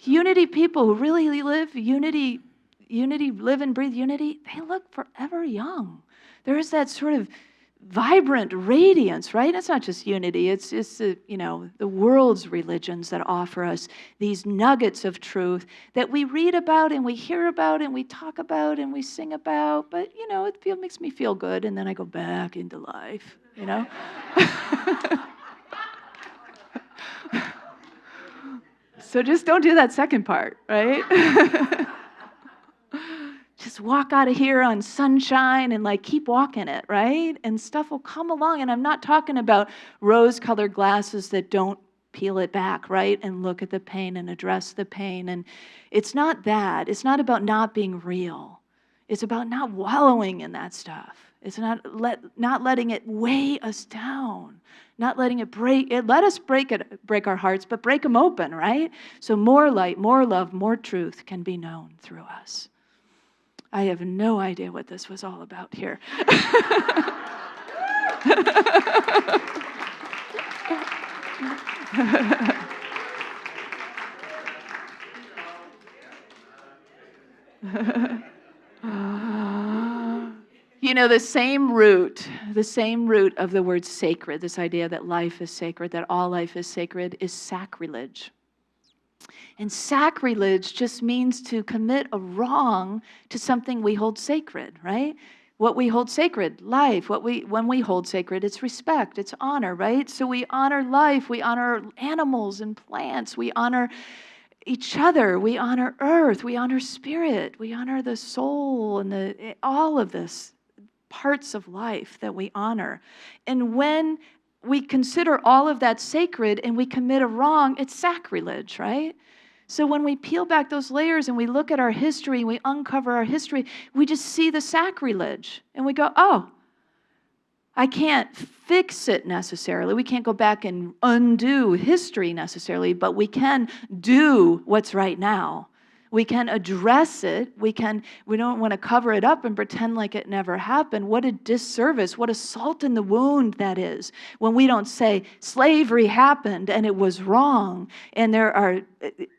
Unity people who really live unity, live and breathe unity, they look forever young. There is that sort of vibrant radiance, right? It's not just unity. It's the world's religions that offer us these nuggets of truth that we read about and we hear about and we talk about and we sing about. But, it makes me feel good, and then I go back into life, So just don't do that second part, right? Just walk out of here on sunshine and keep walking it, right? And stuff will come along. And I'm not talking about rose-colored glasses that don't peel it back, right? And look at the pain and address the pain. And it's not that. It's not about not being real. It's about not wallowing in that stuff. It's not letting it weigh us down. Not letting it break it. Let us break our hearts, but break them open, right? So more light, more love, more truth can be known through us. I have no idea what this was all about here. The same root of the word sacred, this idea that life is sacred, that all life is sacred, is sacrilege. And sacrilege just means to commit a wrong to something we hold sacred, right? What we hold sacred, life. When we hold sacred, it's respect, it's honor, right? So we honor life, we honor animals and plants, we honor each other, we honor earth, we honor spirit, we honor the soul and all of this parts of life that we honor. And when we consider all of that sacred and we commit a wrong, it's sacrilege, right? So when we peel back those layers and we look at our history and we uncover our history, we just see the sacrilege and we go, oh, I can't fix it necessarily. We can't go back and undo history necessarily, but we can do what's right now. We can address it. We don't want to cover it up and pretend like it never happened. What a disservice, what a salt in the wound that is when we don't say slavery happened and it was wrong. And there are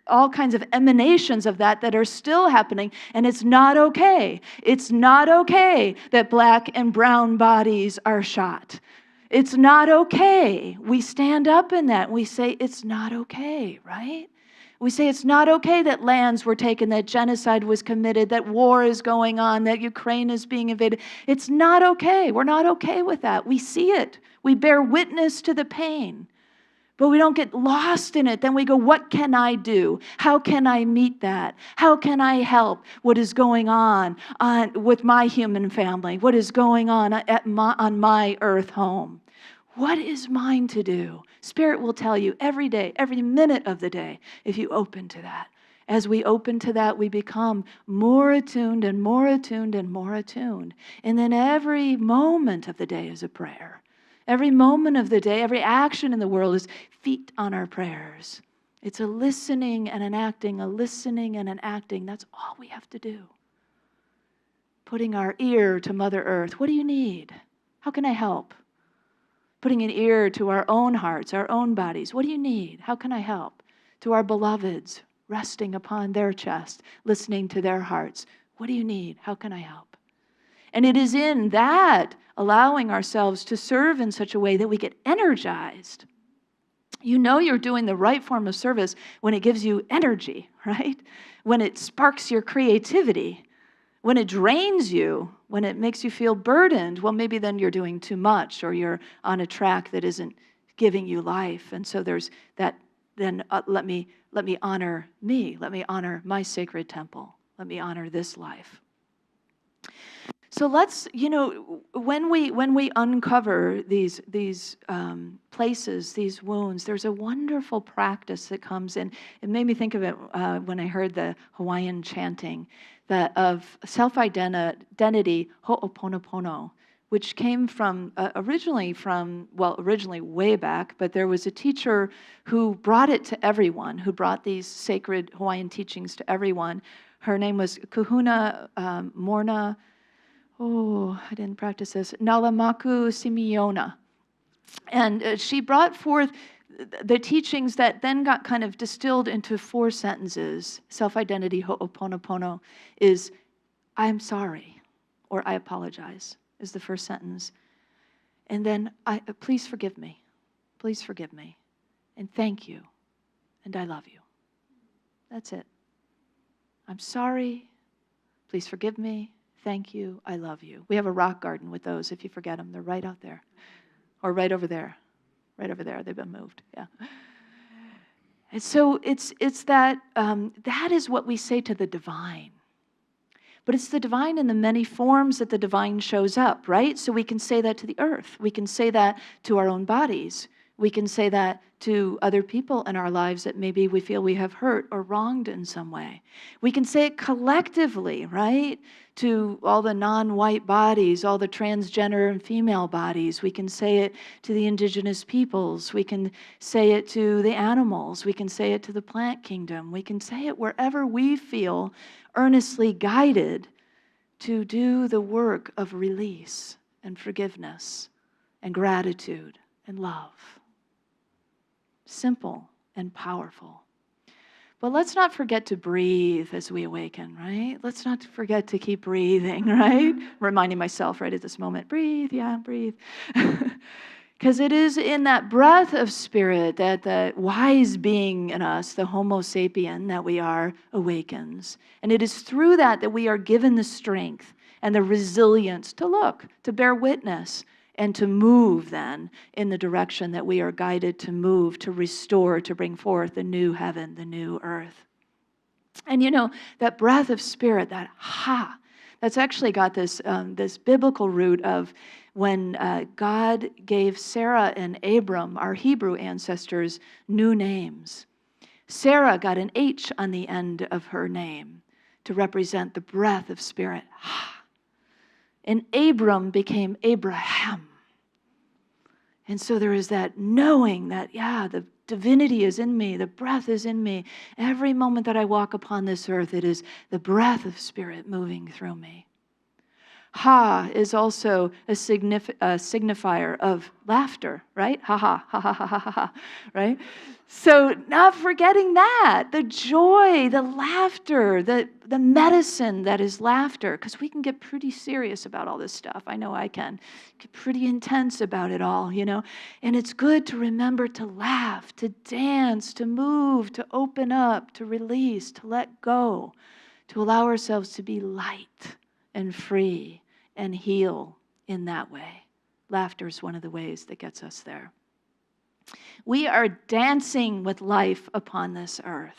all kinds of emanations of that are still happening, and it's not okay. It's not okay that black and brown bodies are shot. It's not okay. We stand up in that. We say it's not okay, right? We say it's not okay that lands were taken, that genocide was committed, that war is going on, that Ukraine is being invaded. It's not okay. We're not okay with that. We see it. We bear witness to the pain. But we don't get lost in it. Then we go, what can I do? How can I meet that? How can I help what is going on with my human family? What is going on on my earth home? What is mine to do? Spirit will tell you every day, every minute of the day, if you open to that. As we open to that, we become more attuned and more attuned and more attuned. And then every moment of the day is a prayer. Every moment of the day, every action in the world is feet on our prayers. It's a listening and an acting, a listening and an acting. That's all we have to do. putting our ear to Mother Earth. What do you need? How can I help? Putting an ear to our own hearts, our own bodies. What do you need? How can I help? To our beloveds, resting upon their chest, listening to their hearts. What do you need? How can I help? And it is in that, allowing ourselves to serve in such a way that we get energized. You know you're doing the right form of service when it gives you energy, right? When it sparks your creativity. When it drains you, when it makes you feel burdened, well, maybe then you're doing too much or you're on a track that isn't giving you life. And so there's that, then let me honor me. Let me honor my sacred temple. Let me honor this life. So let's, when we uncover these places, these wounds, there's a wonderful practice that comes in. It made me think of it when I heard the Hawaiian chanting of self-identity, ho'oponopono, which came from, originally way back, but there was a teacher who brought it to everyone, who brought these sacred Hawaiian teachings to everyone. Her name was Kahuna Morna, I didn't practice this, Nalamaku Simeona. And she brought forth the teachings that then got kind of distilled into 4 sentences. Self-identity, ho'oponopono, is I'm sorry, or I apologize, is the first sentence. And then, please forgive me. Please forgive me. And thank you. And I love you. That's it. I'm sorry. Please forgive me. Thank you. I love you. We have a rock garden with those. If you forget them, they're right out there. Or right over there. Right over there. They've been moved. Yeah. And so it's that, that is what we say to the divine. But it's the divine in the many forms that the divine shows up, right? So we can say that to the earth. We can say that to our own bodies. We can say that to other people in our lives that maybe we feel we have hurt or wronged in some way. We can say it collectively, right? To all the non-white bodies, all the transgender and female bodies. We can say it to the indigenous peoples. We can say it to the animals. We can say it to the plant kingdom. We can say it wherever we feel earnestly guided to do the work of release and forgiveness and gratitude and love. Simple and powerful. But let's not forget to breathe as we awaken, right? Let's not forget to keep breathing, right? Reminding myself right at this moment, breathe, yeah, breathe. Because it is in that breath of spirit that the wise being in us, the Homo sapien that we are, awakens. And it is through that that we are given the strength and the resilience to look, to bear witness, and to move then in the direction that we are guided to move, to restore, to bring forth the new heaven, the new earth. And that breath of spirit, that ha, that's actually got this biblical root of when God gave Sarah and Abram, our Hebrew ancestors, new names. Sarah got an H on the end of her name to represent the breath of spirit, ha. And Abram became Abraham. And so there is that knowing that, the divinity is in me, the breath is in me. Every moment that I walk upon this earth, it is the breath of spirit moving through me. Ha is also a signifier of laughter, right? Ha ha, ha ha ha ha ha, right? So not forgetting that, the joy, the laughter, the medicine that is laughter, because we can get pretty serious about all this stuff. I know I can. Get pretty intense about it all, And it's good to remember to laugh, to dance, to move, to open up, to release, to let go, to allow ourselves to be light and free and heal in that way. Laughter is one of the ways that gets us there. We are dancing with life upon this earth.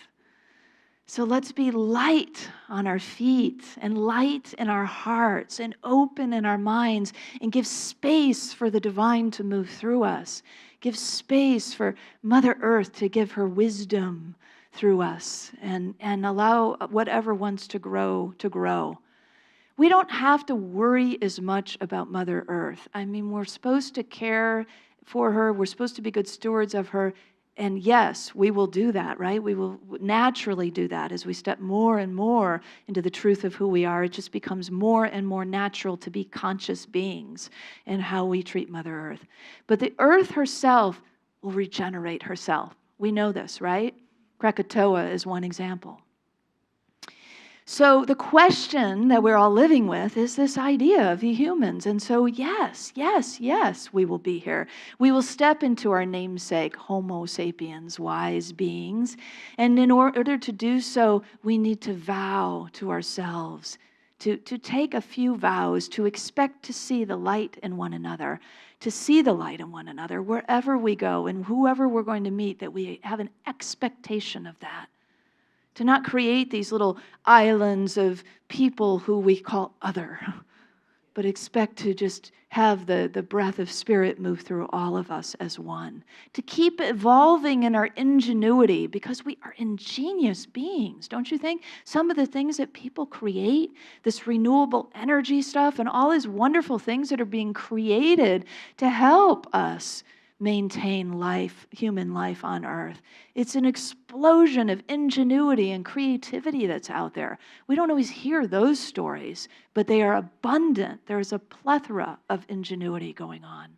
So let's be light on our feet and light in our hearts and open in our minds and give space for the divine to move through us. Give space for Mother Earth to give her wisdom through us and allow whatever wants to grow to grow. We don't have to worry as much about Mother Earth. I mean, we're supposed to care for her. We're supposed to be good stewards of her. And yes, we will do that, right? We will naturally do that as we step more and more into the truth of who we are. It just becomes more and more natural to be conscious beings in how we treat Mother Earth. But the earth herself will regenerate herself. We know this, right? Krakatoa is one example. So the question that we're all living with is this idea of the humans. And so yes, we will be here. We will step into our namesake, Homo sapiens, wise beings. And in order to do so, we need to vow to ourselves, to take a few vows, to expect to see the light in one another, to see the light in one another wherever we go and whoever we're going to meet, that we have an expectation of that. To not create these little islands of people who we call other, but expect to just have the breath of Spirit move through all of us as one. To keep evolving in our ingenuity, because we are ingenious beings, don't you think? Some of the things that people create, this renewable energy stuff and all these wonderful things that are being created to help us maintain life, human life on earth. It's an explosion of ingenuity and creativity that's out there. We don't always hear those stories, but they are abundant. There's a plethora of ingenuity going on.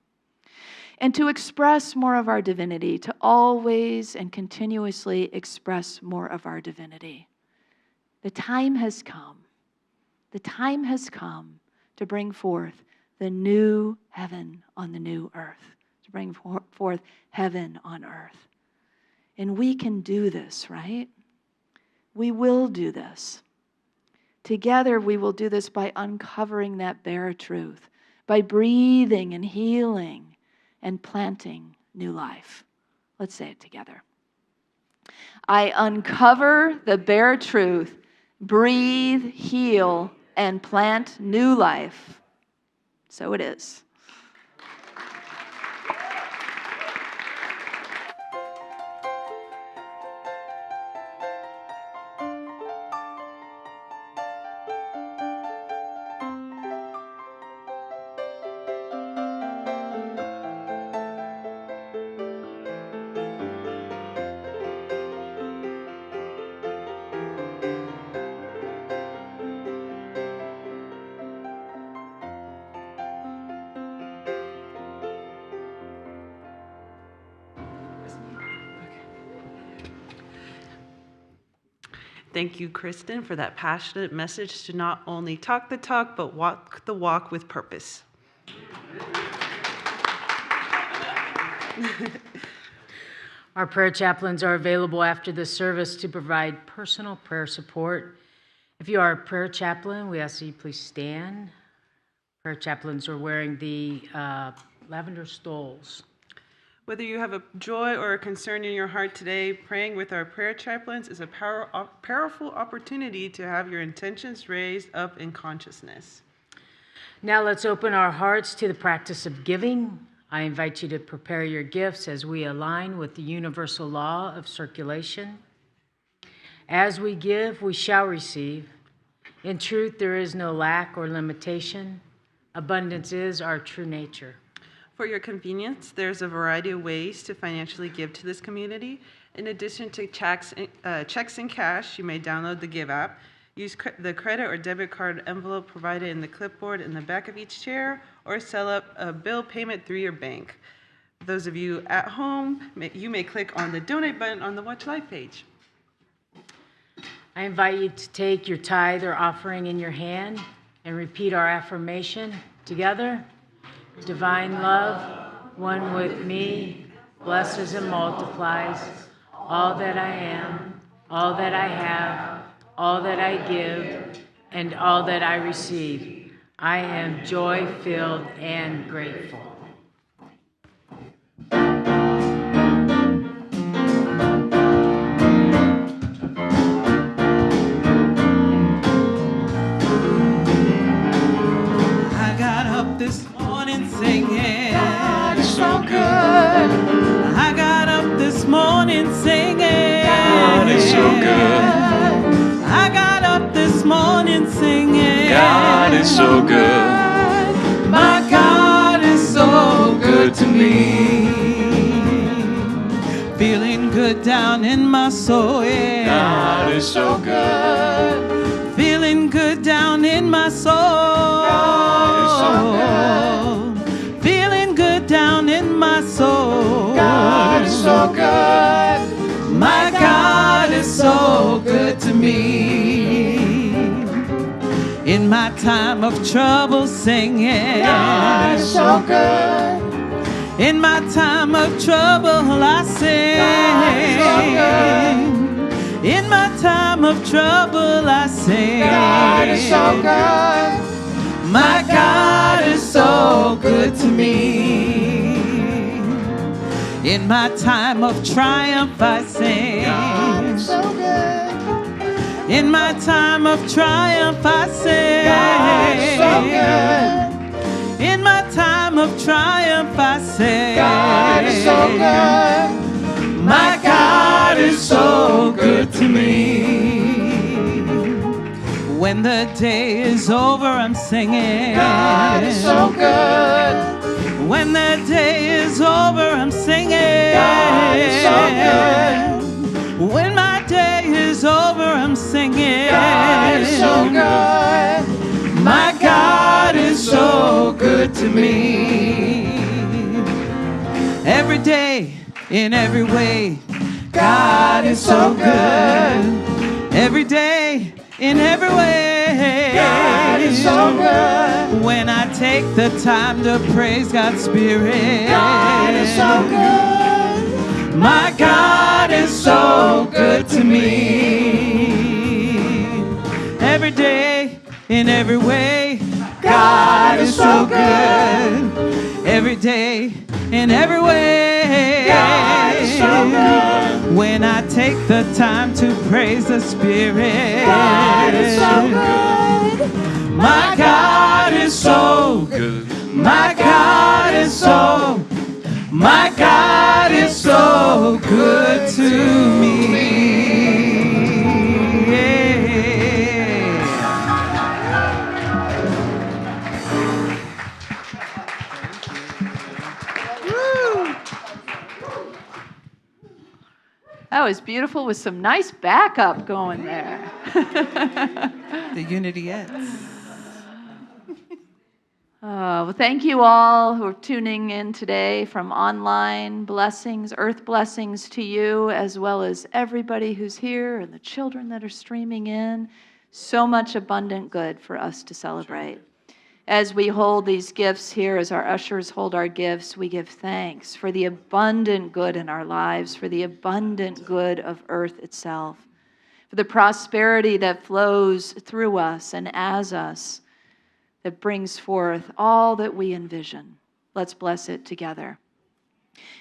And to express more of our divinity, to always and continuously express more of our divinity. The time has come. The time has come to bring forth the new heaven on the new earth. To bring forth heaven on earth. And we can do this, right? We will do this. Together we will do this by uncovering that bare truth, by breathing and healing and planting new life. Let's say it together. I uncover the bare truth, breathe, heal, and plant new life. So it is. Thank you, Kristen, for that passionate message to not only talk the talk, but walk the walk with purpose. Our prayer chaplains are available after the service to provide personal prayer support. If you are a prayer chaplain, we ask that you please stand. Prayer chaplains are wearing the lavender stoles. Whether you have a joy or a concern in your heart today, praying with our prayer chaplains is a powerful opportunity to have your intentions raised up in consciousness. Now let's open our hearts to the practice of giving. I invite you to prepare your gifts as we align with the universal law of circulation. As we give, we shall receive. In truth, there is no lack or limitation. Abundance is our true nature. For your convenience, there's a variety of ways to financially give to this community. In addition to checks and cash, you may download the Give app, use the credit or debit card envelope provided in the clipboard in the back of each chair, or set up a bill payment through your bank. Those of you at home, you may click on the donate button on the Watch Live page. I invite you to take your tithe or offering in your hand and repeat our affirmation together. Divine love, one with me, blesses and multiplies all that I am, all that I have, all that I give, and all that I receive. I am joy-filled and grateful. I got up this morning singing, God is so good. I got up this morning singing, God is so good. I got up this morning singing, God is so good. My God is so good to me. Feeling down in my soul, yeah. God is so good. Feeling good down in my soul. God is so good. Feeling good down in my soul. God is so good. My God is so good to me. In my time of trouble singing. God is so good. In my time of trouble I sing. God is so good. In my time of trouble I sing. God is so good. My God is so good to me. In my time of triumph I sing. God is so good. In my time of triumph I sing. God is so good. In my time of triumph I sing. God is so good. My God is so good to me. When the day is over, I'm singing. God is so good. When the day is over, I'm singing. God is so good. When my day is over, I'm singing. God is so good. My God is so good to me. Every day, in every way, God is so good. Every day, in every way, God is so good. When I take the time to praise God's Spirit, God is so good. my God is so good to me. Every day, in every way, God is so good. Every day, in every way, God is so good. When I take the time to praise the Spirit, God is so good. my God is so good. My God is so, my God is so good to me. That was beautiful with some nice backup going there. The Unityettes. Well, thank you all who are tuning in today from online. Blessings, earth blessings to you, as well as everybody who's here and the children that are streaming in. So much abundant good for us to celebrate. As we hold these gifts here, as our ushers hold our gifts, we give thanks for the abundant good in our lives, for the abundant good of earth itself, for the prosperity that flows through us and as us, that brings forth all that we envision. Let's bless it together.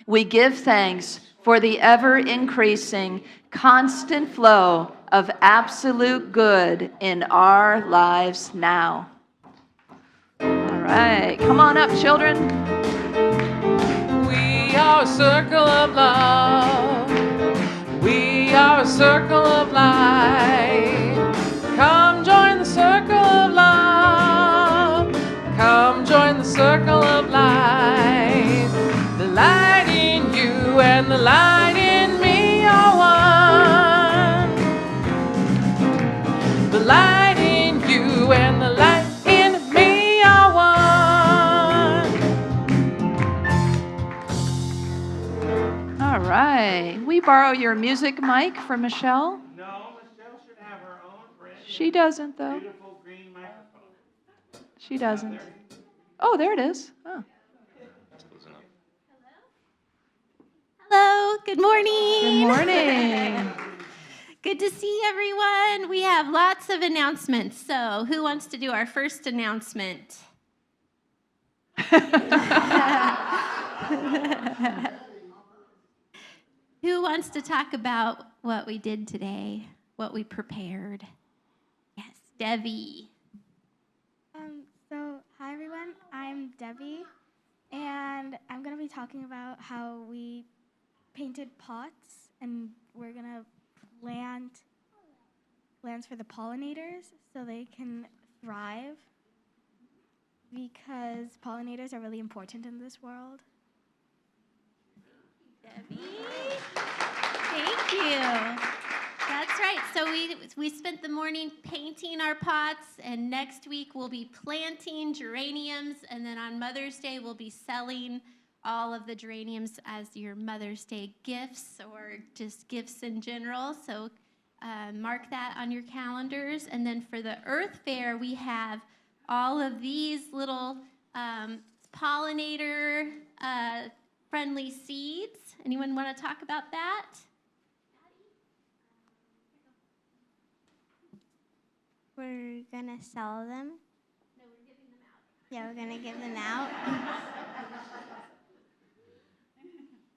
We give thanks for the ever-increasing, constant flow of absolute good in our lives now. All right, come on up, children. We are a circle of love. We are a circle of light. Come join the circle of love. Come join the circle of light. The light in you and the light in me are one. The light in you and the light in me are one. All right. We borrow your music mic from Michelle? No, Michelle should have her own brand She doesn't, though. beautiful green microphone. She doesn't. Oh, there it is. Oh. Hello, good morning. Good morning. Good to see everyone. We have lots of announcements. So, who wants to do our first announcement? Who wants to talk about what we did today, what we prepared? Yes, Debbie. Hi everyone, I'm Debbie, and I'm going to be talking about how we painted pots, and we're going to plant lands for the pollinators so they can thrive, because pollinators are really important in this world. Debbie. Thank Thank you. That's right. So we spent the morning painting our pots, and next week we'll be planting geraniums, and then on Mother's Day we'll be selling all of the geraniums as your Mother's Day gifts or just gifts in general. So mark that on your calendars. And then for the Earth Fair, we have all of these little pollinator friendly seeds. Anyone want to talk about that? We're gonna sell them. No, we're giving them out. Yeah, we're gonna give them out.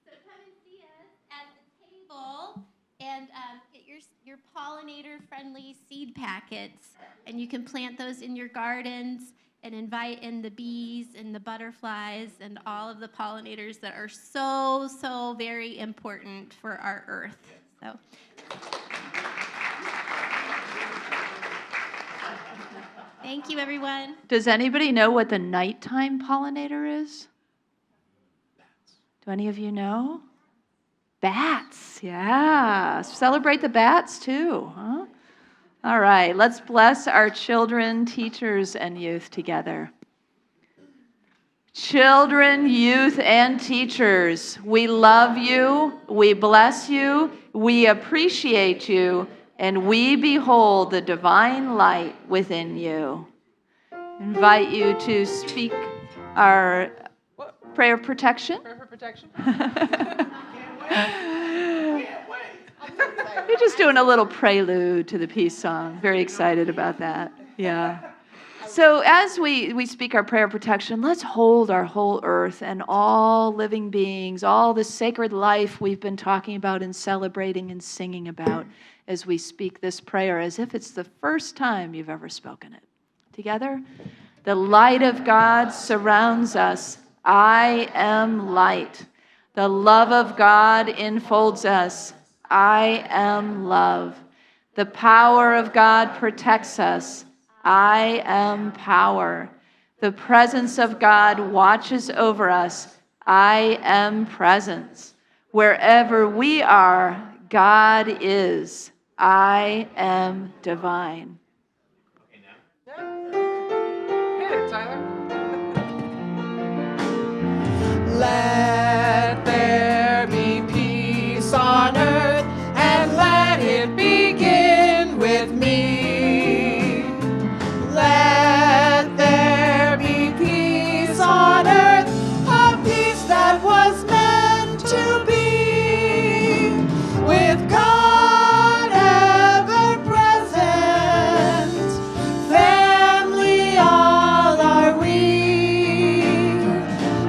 So come and see us at the table and get your pollinator-friendly seed packets, and you can plant those in your gardens and invite in the bees and the butterflies and all of the pollinators that are so very important for our earth. So. Thank you, everyone. Does anybody know what the nighttime pollinator is? Do any of you know? Bats, yeah. Celebrate the bats too, huh? All right, let's bless our children, teachers, and youth together. Children, youth, and teachers, we love you, we bless you, we appreciate you, and we behold the divine light within you. Invite you to speak our prayer of protection. Prayer for protection. We're just doing a little prelude to the peace song. Very excited about that. Yeah. So as we speak our prayer of protection, let's hold our whole earth and all living beings, all the sacred life we've been talking about and celebrating and singing about as we speak this prayer as if it's the first time you've ever spoken it. Together, the light of God surrounds us. I am light. The love of God enfolds us. I am love. The power of God protects us. I am power. The presence of God watches over us. I am presence. Wherever we are, God is. I am divine. Hit it, Tyler. Let there be peace on earth, and let it begin with me. Let there be peace on earth, a peace that was meant to be, with God ever present, family all are we.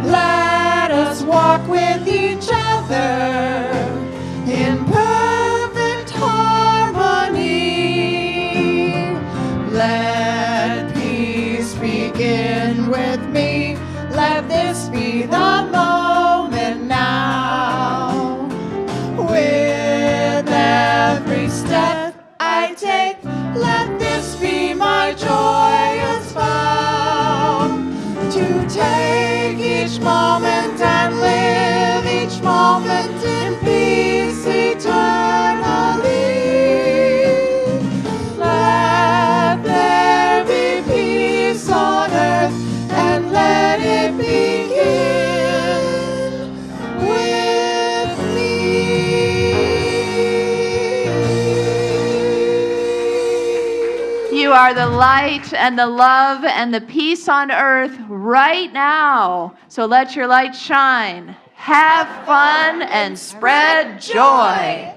Let us walk with each other in perfect harmony. Let peace begin with me. Let this be the moment now. With every step I take, let this be my joyous vow. To take each moment and live each moment in peace eternally. Let there be peace on earth, and let it begin with me. You are the light and the love and the peace on earth right now. So let your light shine. Have fun and spread joy.